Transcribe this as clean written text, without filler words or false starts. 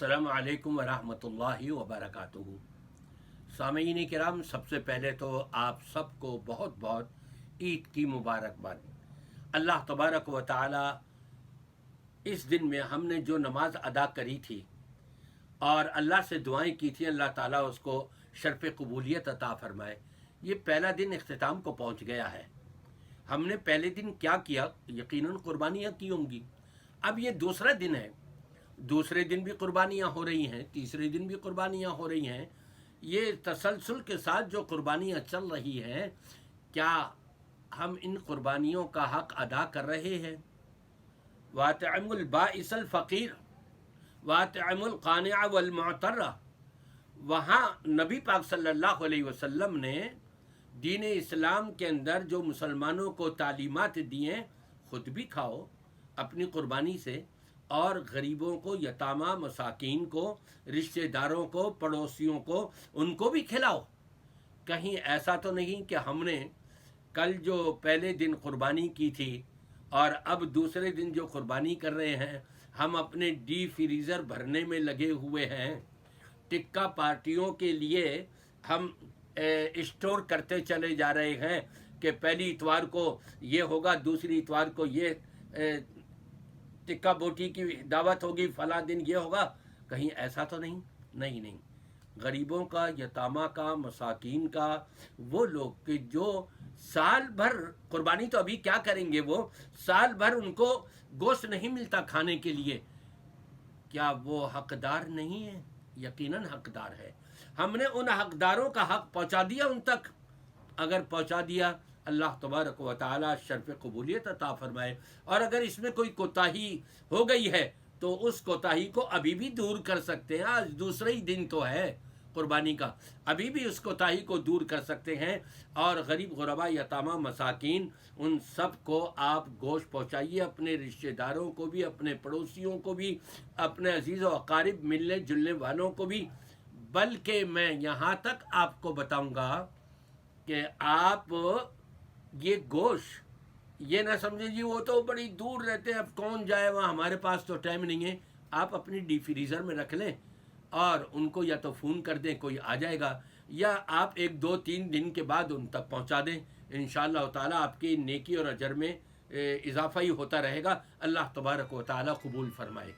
अस्सलामु अलैकुम वरहमतुल्लाहि वबरकातुहू। सामीन किराम, सबसे पहले तो आप सबको बहुत बहुत ईद की मुबारकबाद। अल्लाह तबारक व तआला इस दिन में हमने जो नमाज अदा करी थी और अल्लाह से दुआएं की थी, अल्लाह ताला उसको शर्फ़ कबूलियत अता फरमाए। ये पहला दिन इख्तिताम को पहुंच गया है। हमने पहले दिन क्या किया? यकीनन कुर्बानियाँ की होंगी। अब ये दूसरा दिन है, दूसरे दिन भी कुर्बानियाँ हो रही हैं, तीसरे दिन भी कुर्बानियाँ हो रही हैं। ये तसलसल के साथ जो कुर्बानियाँ चल रही हैं, क्या हम इन कुर्बानियों का हक़ अदा कर रहे हैं? वातअमुल बाइसल फ़कीर वातअमुल क़ानिअ वल मुअतर्र। वहाँ नबी पाक सल्लल्लाहु अलैहि वसल्लम ने दीन इस्लाम के अंदर जो मुसलमानों को तालीमात दी हैं, ख़ुद भी खाओ अपनी कुर्बानी से, और गरीबों को, यतामा मसाकीन को, रिश्तेदारों को, पड़ोसियों को, उनको भी खिलाओ। कहीं ऐसा तो नहीं कि हमने कल जो पहले दिन कुर्बानी की थी और अब दूसरे दिन जो कुर्बानी कर रहे हैं, हम अपने डी फ्रीज़र भरने में लगे हुए हैं। टिक्का पार्टियों के लिए हम स्टोर करते चले जा रहे हैं कि पहली इतवार को ये होगा, दूसरी इतवार को ये टिक्का बोटी की दावत होगी, फला दिन ये होगा। कहीं ऐसा तो नहीं? नहीं। गरीबों का, यतामा का, मसाकीन का, वो लोग कि जो साल भर कुर्बानी तो अभी क्या करेंगे, वो साल भर उनको गोश्त नहीं मिलता खाने के लिए, क्या वो हकदार नहीं है? यकीनन हकदार है। हमने उन हकदारों का हक पहुंचा दिया उन तक। अगर पहुंचा दिया, अल्लाह तबारक व तआला शर्फ़ कबूलियत अता फरमाए। और अगर इसमें कोई कोताही हो गई है तो उस कोताही को अभी भी दूर कर सकते हैं। आज दूसरा ही दिन तो है कुर्बानी का, अभी भी उस कोताही को दूर कर सकते हैं। और गरीब गुरबा, यतामा मसाकीन, उन सब को आप गोश्त पहुँचाइए, अपने रिश्तेदारों को भी, अपने पड़ोसियों को भी, अपने अजीज़ व अकारिब, मिलने जुलने वालों को भी। बल्कि मैं यहाँ तक आपको बताऊँगा कि आप ये गोश्त, ये ना समझे जी वो तो बड़ी दूर रहते हैं, अब कौन जाए वहाँ, हमारे पास तो टाइम नहीं है। आप अपनी डी फ्रीज़र में रख लें और उनको या तो फ़ोन कर दें, कोई आ जाएगा, या आप 1, 2, 3 दिन के बाद उन तक पहुँचा दें। इंशाअल्लाह ताला आपकी नेकी और अजर में इजाफ़ा ही होता रहेगा। अल्लाह तबारक व तआला कबूल फरमाए।